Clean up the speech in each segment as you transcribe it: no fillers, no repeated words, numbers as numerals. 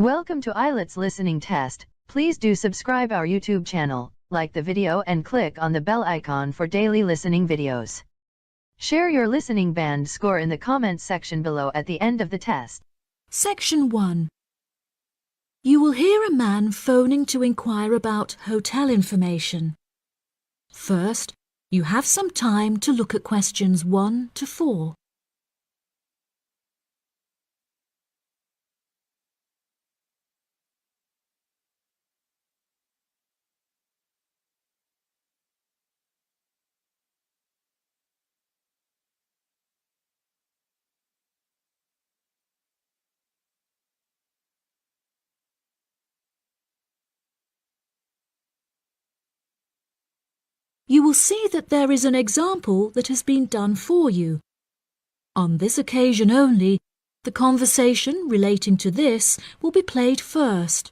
Welcome to IELTS listening test. Please do subscribe our YouTube channel, like the video and click on the bell icon for daily listening videos. Share your listening band score in the comments section below at the end of the test. Section 1. You will hear a man phoning to inquire about hotel information. First, you have some time to look at questions 1 to 4. You will see that there is an example that has been done for you. On this occasion only, the conversation relating to this will be played first.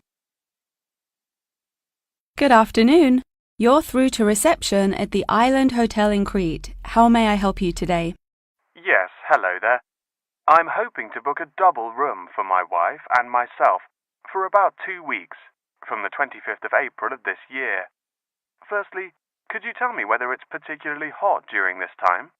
Good afternoon. You're through to reception at the Island Hotel in Crete. How may I help you today? Yes, hello there. I'm hoping to book a double room for my wife and myself for about 2 weeks, from the 25th of April of this year. Firstly, could you tell me whether it's particularly hot during this time?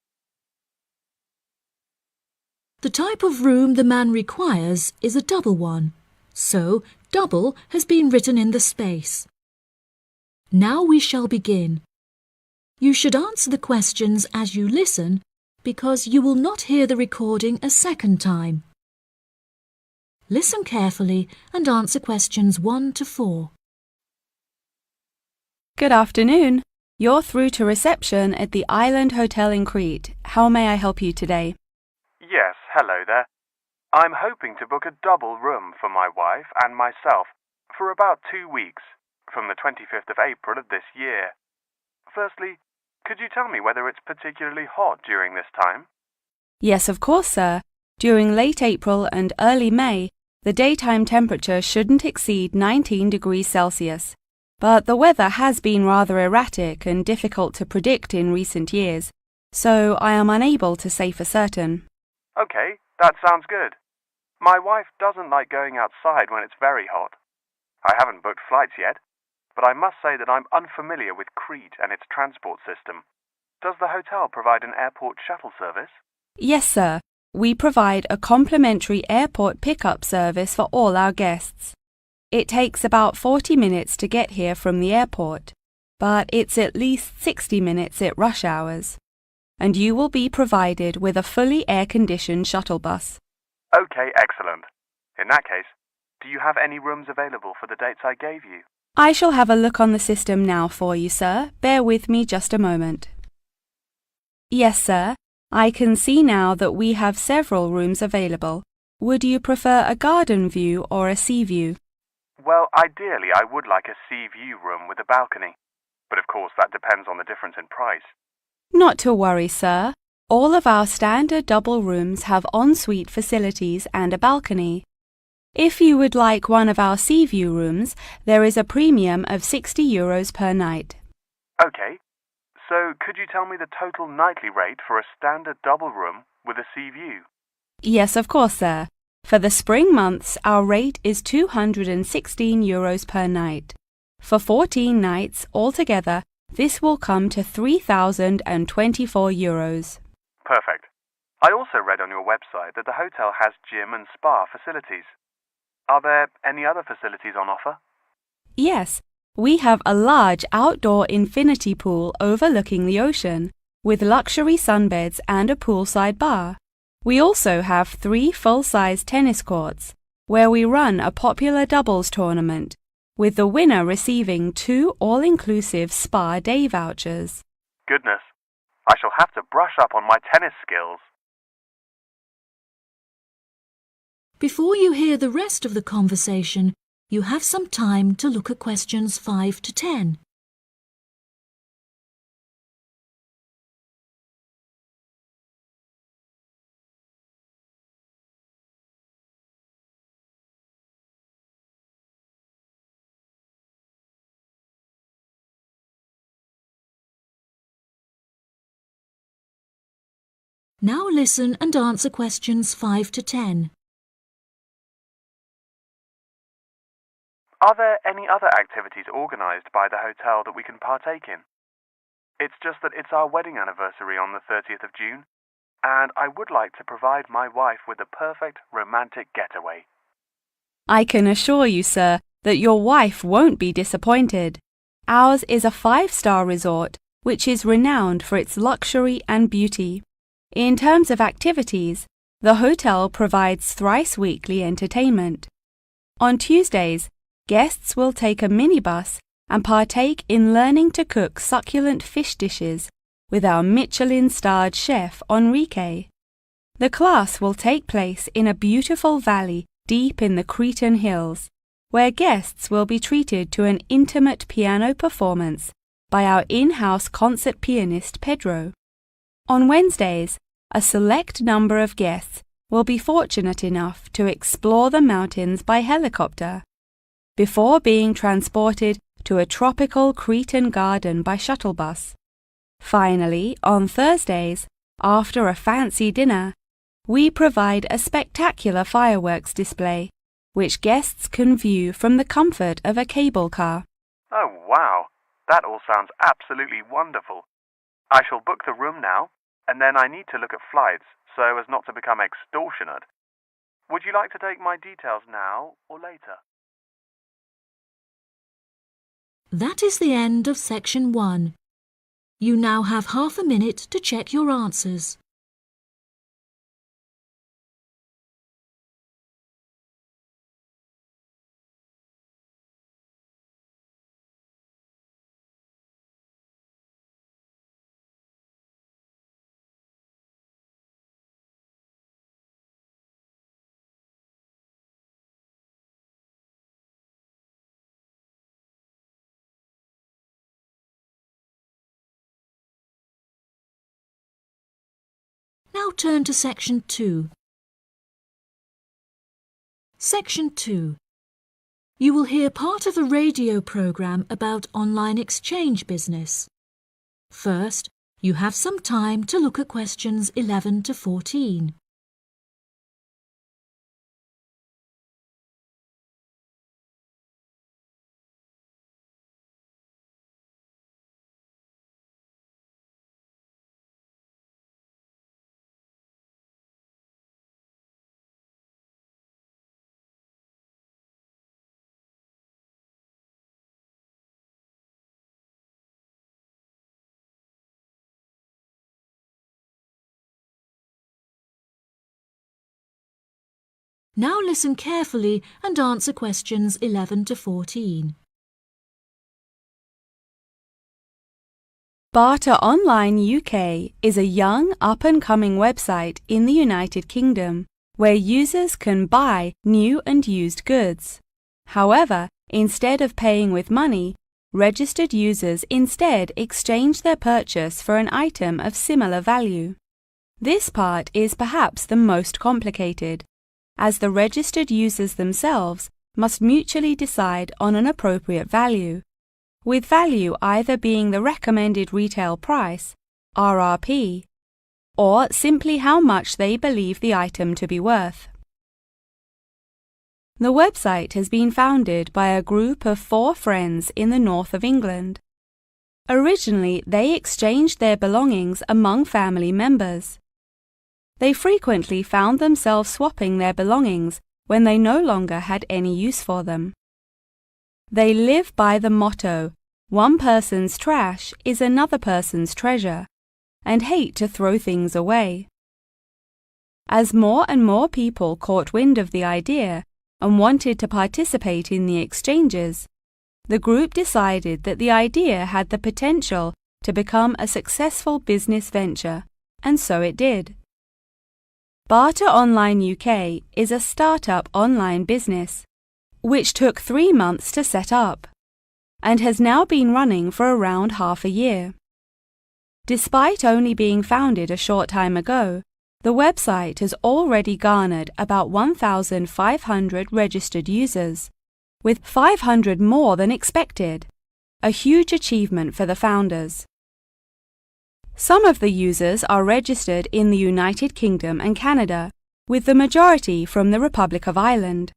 The type of room the man requires is a double one, so double has been written in the space. Now we shall begin. You should answer the questions as you listen, because you will not hear the recording a second time. Listen carefully and answer questions 1 to 4. Good afternoon. You're through to reception at the Island Hotel in Crete. How may I help you today? Yes, hello there. I'm hoping to book a double room for my wife and myself for about 2 weeks, from the 25th of April of this year. Firstly, could you tell me whether it's particularly hot during this time? Yes, of course, sir. During late April and early May, the daytime temperature shouldn't exceed 19 degrees Celsius. But the weather has been rather erratic and difficult to predict in recent years, so I am unable to say for certain. Okay, that sounds good. My wife doesn't like going outside when it's very hot. I haven't booked flights yet, but I must say that I'm unfamiliar with Crete and its transport system. Does the hotel provide an airport shuttle service? Yes, sir. We provide a complimentary airport pickup service for all our guests. It takes about 40 minutes to get here from the airport, but it's at least 60 minutes at rush hours. And you will be provided with a fully air-conditioned shuttle bus. Okay, excellent. In that case, do you have any rooms available for the dates I gave you? I shall have a look on the system now for you, sir. Bear with me just a moment. Yes, sir. I can see now that we have several rooms available. Would you prefer a garden view or a sea view? Well, ideally I would like a sea view room with a balcony, but of course that depends on the difference in price. Not to worry, sir. All of our standard double rooms have ensuite facilities and a balcony. If you would like one of our sea view rooms, there is a premium of €60 per night. Okay, so could you tell me the total nightly rate for a standard double room with a sea view? Yes, of course, sir. For the spring months, our rate is €216 per night. For 14 nights altogether, this will come to €3,024. Perfect. I also read on your website that the hotel has gym and spa facilities. Are there any other facilities on offer? Yes, we have a large outdoor infinity pool overlooking the ocean, with luxury sunbeds and a poolside bar. We also have 3 full-size tennis courts, where we run a popular doubles tournament, with the winner receiving 2 all-inclusive spa day vouchers. Goodness, I shall have to brush up on my tennis skills. Before you hear the rest of the conversation, you have some time to look at questions 5 to 10. Now listen and answer questions 5 to 10. Are there any other activities organised by the hotel that we can partake in? It's just that it's our wedding anniversary on the 30th of June, and I would like to provide my wife with the perfect romantic getaway. I can assure you, sir, that your wife won't be disappointed. Ours is a 5-star resort, which is renowned for its luxury and beauty. In terms of activities, the hotel provides thrice-weekly entertainment. On Tuesdays, guests will take a minibus and partake in learning to cook succulent fish dishes with our Michelin-starred chef Enrique. The class will take place in a beautiful valley deep in the Cretan hills, where guests will be treated to an intimate piano performance by our in-house concert pianist Pedro. On Wednesdays, a select number of guests will be fortunate enough to explore the mountains by helicopter, before being transported to a tropical Cretan garden by shuttle bus. Finally, on Thursdays, after a fancy dinner, we provide a spectacular fireworks display, which guests can view from the comfort of a cable car. Oh, wow! That all sounds absolutely wonderful. I shall book the room now, and then I need to look at flights so as not to become extortionate. Would you like to take my details now or later? That is the end of section 1. You now have half a minute to check your answers. Now turn to section 2. Section 2. You will hear part of the radio program about online exchange business. First, you have some time to look at questions 11 to 14. Now listen carefully and answer questions 11 to 14. Barter Online UK is a young, up-and-coming website in the United Kingdom where users can buy new and used goods. However, instead of paying with money, registered users instead exchange their purchase for an item of similar value. This part is perhaps the most complicated, as the registered users themselves must mutually decide on an appropriate value, with value either being the recommended retail price, RRP, or simply how much they believe the item to be worth. The website has been founded by a group of 4 friends in the north of England. Originally, they exchanged their belongings among family members. They frequently found themselves swapping their belongings when they no longer had any use for them. They live by the motto, "One person's trash is another person's treasure," and hate to throw things away. As more and more people caught wind of the idea and wanted to participate in the exchanges, the group decided that the idea had the potential to become a successful business venture, and so it did. Barter Online UK is a startup online business, which took 3 months to set up, and has now been running for around half a year. Despite only being founded a short time ago, the website has already garnered about 1,500 registered users, with 500 more than expected, a huge achievement for the founders. Some of the users are registered in the United Kingdom and Canada, with the majority from the Republic of Ireland.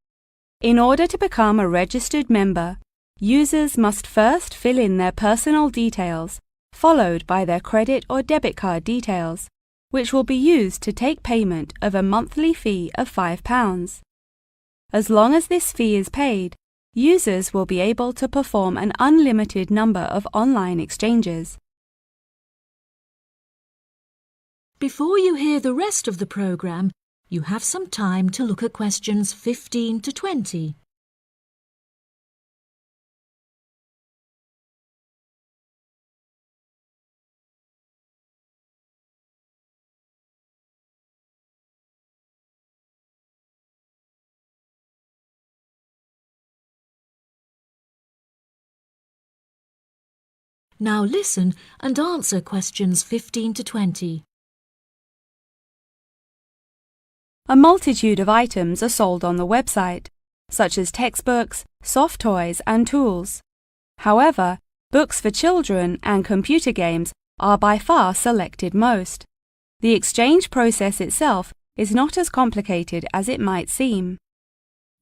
In order to become a registered member, users must first fill in their personal details, followed by their credit or debit card details, which will be used to take payment of a monthly fee of £5. As long as this fee is paid, users will be able to perform an unlimited number of online exchanges. Before you hear the rest of the programme, you have some time to look at questions 15 to 20. Now listen and answer questions 15 to 20. A multitude of items are sold on the website, such as textbooks, soft toys and tools. However, books for children and computer games are by far selected most. The exchange process itself is not as complicated as it might seem.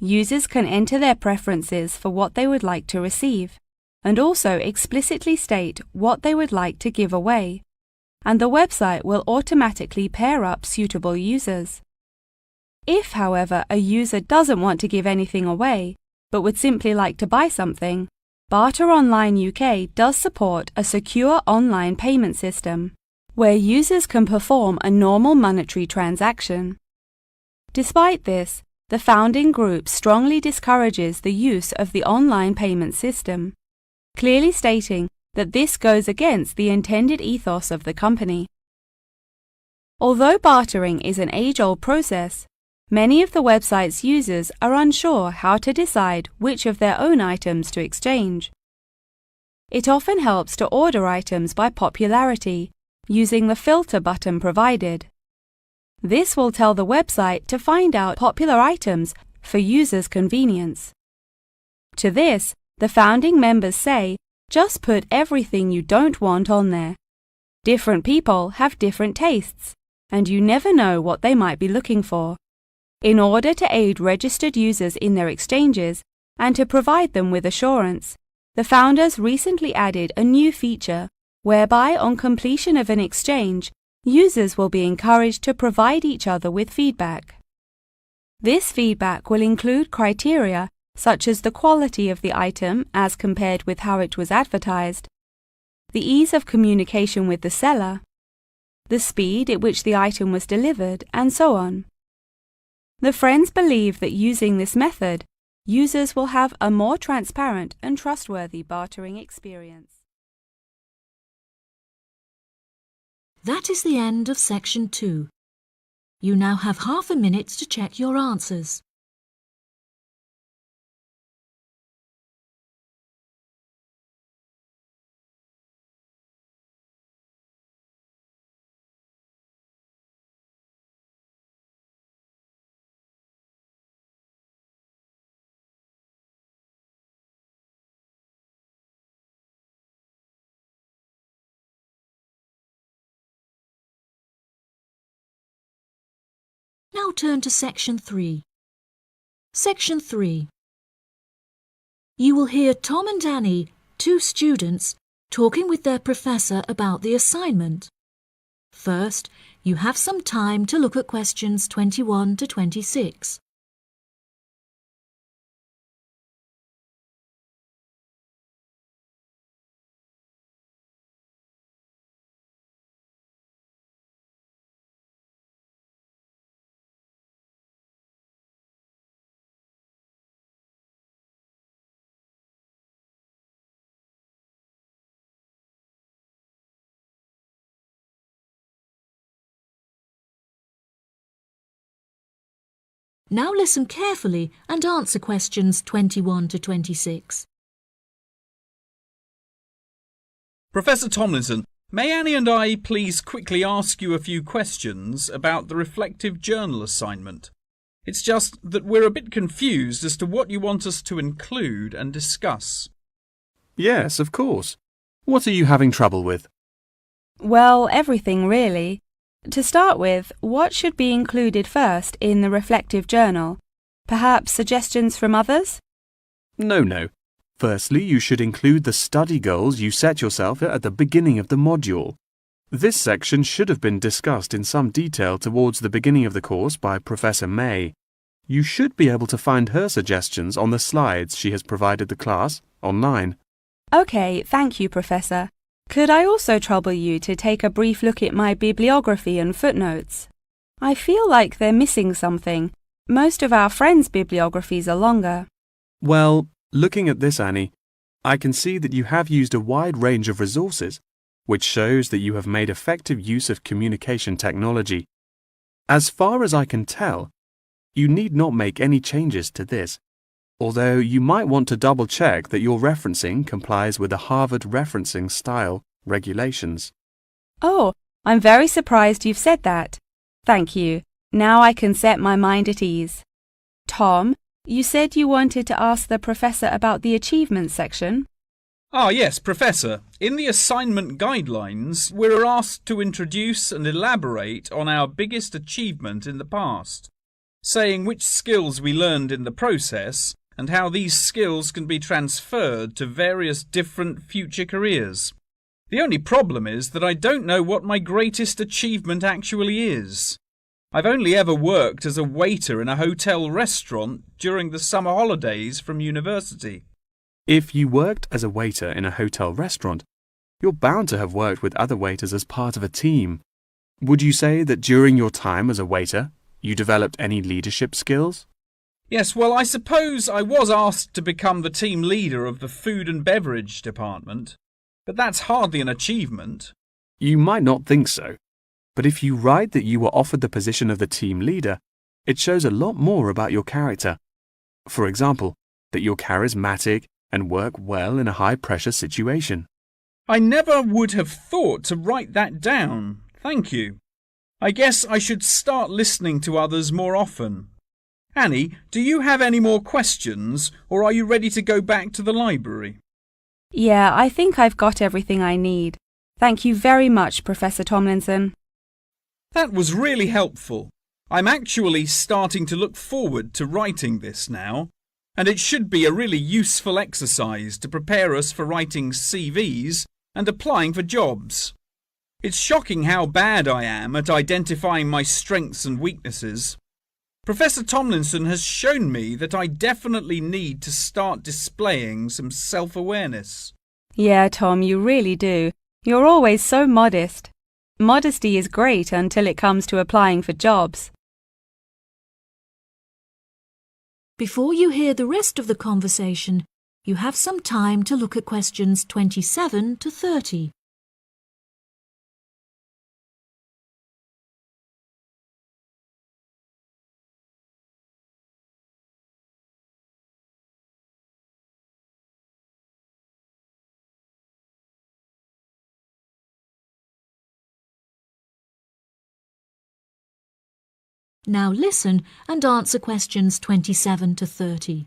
Users can enter their preferences for what they would like to receive, and also explicitly state what they would like to give away, and the website will automatically pair up suitable users. If, however, a user doesn't want to give anything away, but would simply like to buy something, Barter Online UK does support a secure online payment system, where users can perform a normal monetary transaction. Despite this, the founding group strongly discourages the use of the online payment system, clearly stating that this goes against the intended ethos of the company. Although bartering is an age-old process, many of the website's users are unsure how to decide which of their own items to exchange. It often helps to order items by popularity using the filter button provided. This will tell the website to find out popular items for users' convenience. To this, the founding members say, just put everything you don't want on there. Different people have different tastes, and you never know what they might be looking for. In order to aid registered users in their exchanges and to provide them with assurance, the founders recently added a new feature whereby on completion of an exchange, users will be encouraged to provide each other with feedback. This feedback will include criteria such as the quality of the item as compared with how it was advertised, the ease of communication with the seller, the speed at which the item was delivered, and so on. The friends believe that using this method, users will have a more transparent and trustworthy bartering experience. That is the end of section 2. You now have half a minute to check your answers. Now turn to section 3. Section 3. You will hear Tom and Annie, two students, talking with their professor about the assignment. First, you have some time to look at questions 21 to 26. Now listen carefully and answer questions 21 to 26. Professor Tomlinson, may Annie and I please quickly ask you a few questions about the reflective journal assignment? It's just that we're a bit confused as to what you want us to include and discuss. Yes, of course. What are you having trouble with? Well, everything really. To start with, what should be included first in the reflective journal? Perhaps suggestions from others? No. Firstly, you should include the study goals you set yourself at the beginning of the module. This section should have been discussed in some detail towards the beginning of the course by Professor May. You should be able to find her suggestions on the slides she has provided the class online. OK, thank you, Professor. Could I also trouble you to take a brief look at my bibliography and footnotes? I feel like they're missing something. Most of our friends' bibliographies are longer. Well, looking at this, Annie, I can see that you have used a wide range of resources, which shows that you have made effective use of communication technology. As far as I can tell, you need not make any changes to this, although you might want to double-check that your referencing complies with the Harvard Referencing Style regulations. Oh, I'm very surprised you've said that. Thank you. Now I can set my mind at ease. Tom, you said you wanted to ask the professor about the achievements section. Ah, yes, Professor. In the assignment guidelines, we're asked to introduce and elaborate on our biggest achievement in the past, saying which skills we learned in the process and how these skills can be transferred to various different future careers. The only problem is that I don't know what my greatest achievement actually is. I've only ever worked as a waiter in a hotel restaurant during the summer holidays from university. If you worked as a waiter in a hotel restaurant, you're bound to have worked with other waiters as part of a team. Would you say that during your time as a waiter, you developed any leadership skills? Yes, well, I suppose I was asked to become the team leader of the food and beverage department, but that's hardly an achievement. You might not think so, but if you write that you were offered the position of the team leader, it shows a lot more about your character. For example, that you're charismatic and work well in a high-pressure situation. I never would have thought to write that down. Thank you. I guess I should start listening to others more often. Annie, do you have any more questions, or are you ready to go back to the library? Yeah, I think I've got everything I need. Thank you very much, Professor Tomlinson. That was really helpful. I'm actually starting to look forward to writing this now, and it should be a really useful exercise to prepare us for writing CVs and applying for jobs. It's shocking how bad I am at identifying my strengths and weaknesses. Professor Tomlinson has shown me that I definitely need to start displaying some self-awareness. Yeah, Tom, you really do. You're always so modest. Modesty is great until it comes to applying for jobs. Before you hear the rest of the conversation, you have some time to look at questions 27 to 30. Now listen and answer questions 27 to 30.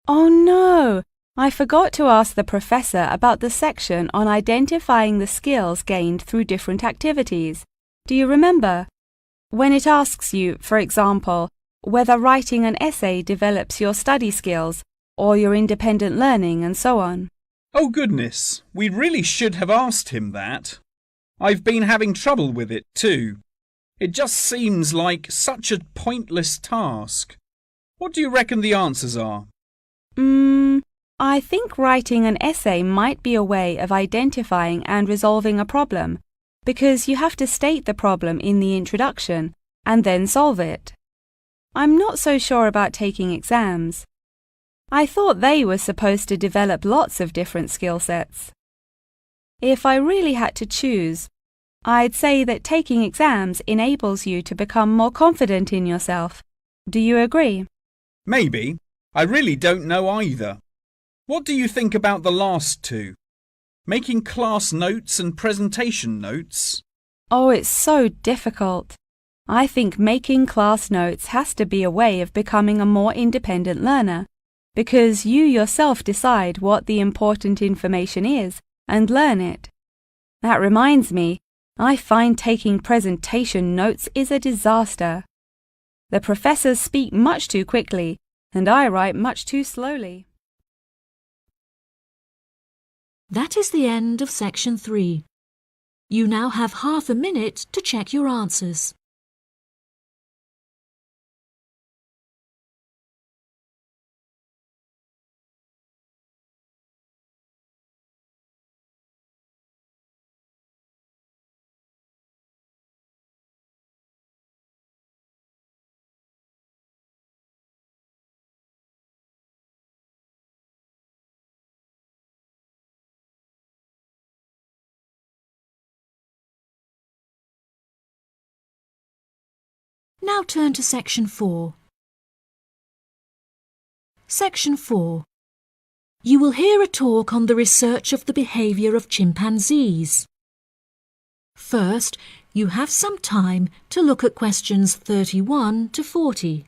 Oh no! I forgot to ask the professor about the section on identifying the skills gained through different activities. Do you remember? When it asks you, for example, whether writing an essay develops your study skills or your independent learning and so on. Oh goodness, we really should have asked him that. I've been having trouble with it too. It just seems like such a pointless task. What do you reckon the answers are? I think writing an essay might be a way of identifying and resolving a problem, because you have to state the problem in the introduction and then solve it. I'm not so sure about taking exams. I thought they were supposed to develop lots of different skill sets. If I really had to choose, I'd say that taking exams enables you to become more confident in yourself. Do you agree? Maybe. I really don't know either. What do you think about the last two? Making class notes and presentation notes? Oh, it's so difficult. I think making class notes has to be a way of becoming a more independent learner, because you yourself decide what the important information is and learn it. That reminds me, I find taking presentation notes is a disaster. The professors speak much too quickly, and I write much too slowly. That is the end of section 3. You now have half a minute to check your answers. Now turn to section 4. Section 4. You will hear a talk on the research of the behaviour of chimpanzees. First, you have some time to look at questions 31 to 40.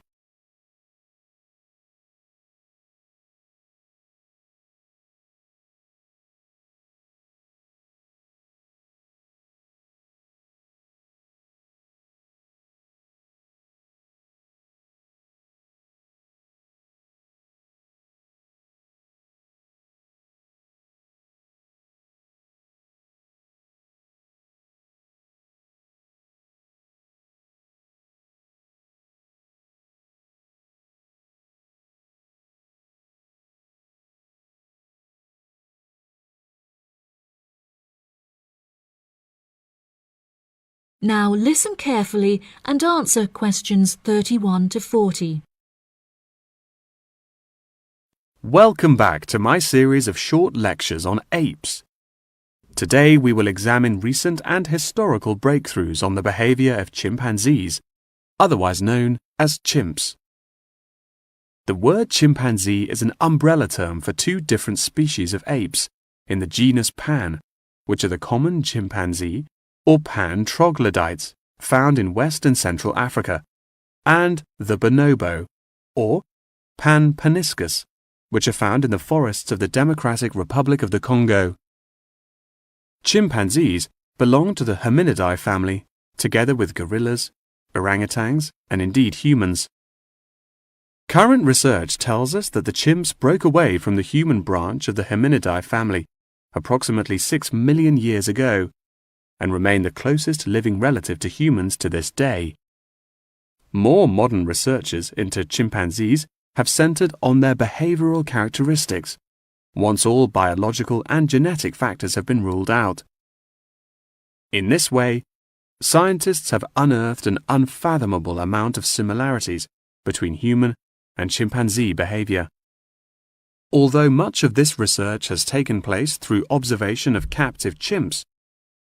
Now listen carefully and answer questions 31 to 40. Welcome back to my series of short lectures on apes. Today we will examine recent and historical breakthroughs on the behavior of chimpanzees, otherwise known as chimps. The word chimpanzee is an umbrella term for two different species of apes in the genus Pan, which are the common chimpanzee or Pan troglodytes found in West and Central Africa, and the bonobo or Pan paniscus, which are found in the forests of the Democratic Republic of the Congo. Chimpanzees belong to the Hominidae family, together with gorillas, orangutans, and indeed humans. Current research tells us that the chimps broke away from the human branch of the Hominidae family approximately 6 million years ago and remain the closest living relative to humans to this day. More modern researches into chimpanzees have centered on their behavioral characteristics, once all biological and genetic factors have been ruled out. In this way, scientists have unearthed an unfathomable amount of similarities between human and chimpanzee behavior. Although much of this research has taken place through observation of captive chimps,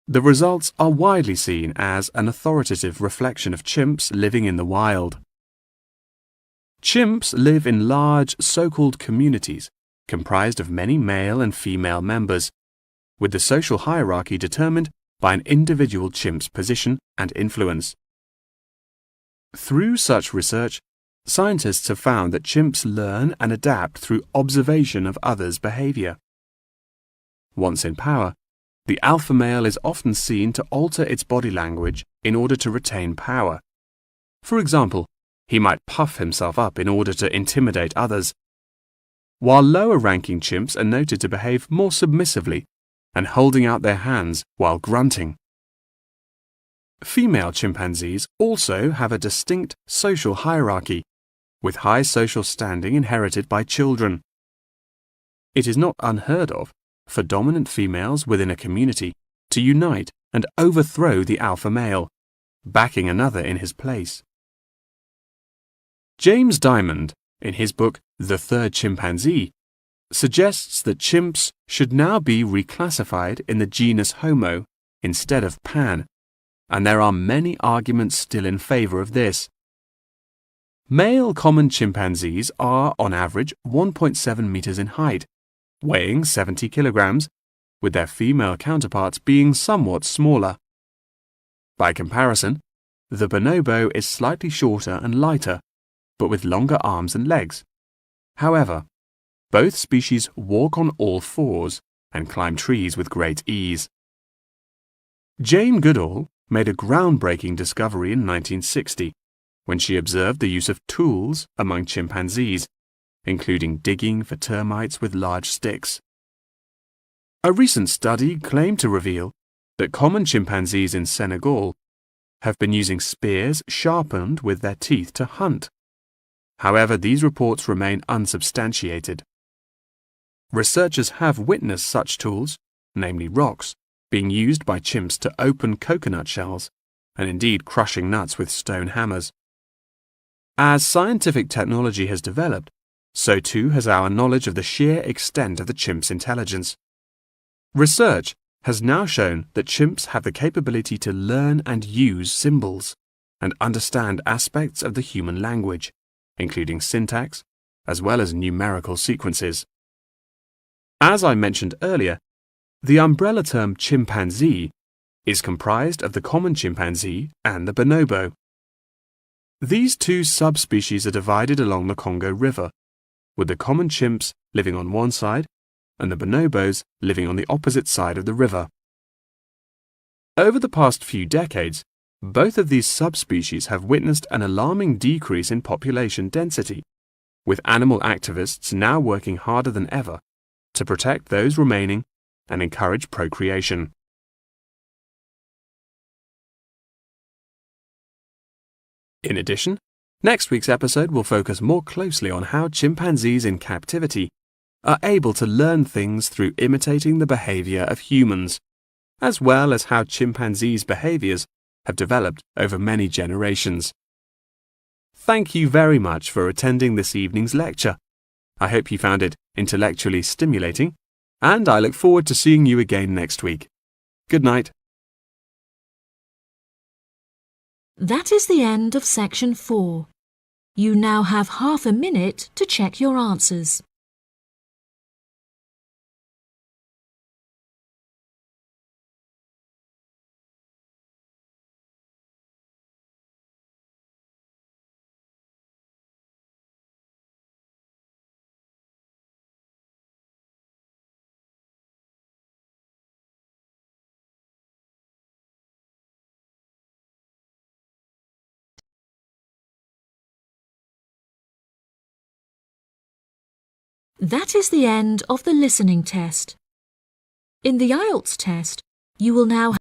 the results are widely seen as an authoritative reflection of chimps living in the wild. Chimps live in large so-called communities comprised of many male and female members, with the social hierarchy determined by an individual chimp's position and influence. Through such research, scientists have found that chimps learn and adapt through observation of others' behavior. Once in power, the alpha male is often seen to alter its body language in order to retain power. For example, he might puff himself up in order to intimidate others, while lower-ranking chimps are noted to behave more submissively and holding out their hands while grunting. Female chimpanzees also have a distinct social hierarchy, with high social standing inherited by children. It is not unheard of for dominant females within a community to unite and overthrow the alpha male, backing another in his place. James Diamond, in his book The Third Chimpanzee, suggests that chimps should now be reclassified in the genus Homo instead of Pan, and there are many arguments still in favor of this. Male common chimpanzees are, on average, 1.7 meters in height, weighing 70 kilograms, with their female counterparts being somewhat smaller. By comparison, the bonobo is slightly shorter and lighter, but with longer arms and legs. However, both species walk on all fours and climb trees with great ease. Jane Goodall made a groundbreaking discovery in 1960 when she observed the use of tools among chimpanzees, including digging for termites with large sticks. A recent study claimed to reveal that common chimpanzees in Senegal have been using spears sharpened with their teeth to hunt. However, these reports remain unsubstantiated. Researchers have witnessed such tools, namely rocks, being used by chimps to open coconut shells, and indeed crushing nuts with stone hammers. As scientific technology has developed, so too has our knowledge of the sheer extent of the chimp's intelligence. Research has now shown that chimps have the capability to learn and use symbols and understand aspects of the human language, including syntax, as well as numerical sequences. As I mentioned earlier, the umbrella term chimpanzee is comprised of the common chimpanzee and the bonobo. These two subspecies are divided along the Congo River, with the common chimps living on one side and the bonobos living on the opposite side of the river. Over the past few decades, both of these subspecies have witnessed an alarming decrease in population density, with animal activists now working harder than ever to protect those remaining and encourage procreation. In addition, next week's episode will focus more closely on how chimpanzees in captivity are able to learn things through imitating the behavior of humans, as well as how chimpanzees' behaviors have developed over many generations. Thank you very much for attending this evening's lecture. I hope you found it intellectually stimulating, and I look forward to seeing you again next week. Good night. That is the end of section 4. You now have half a minute to check your answers. That is the end of the listening test. In the IELTS test, you will now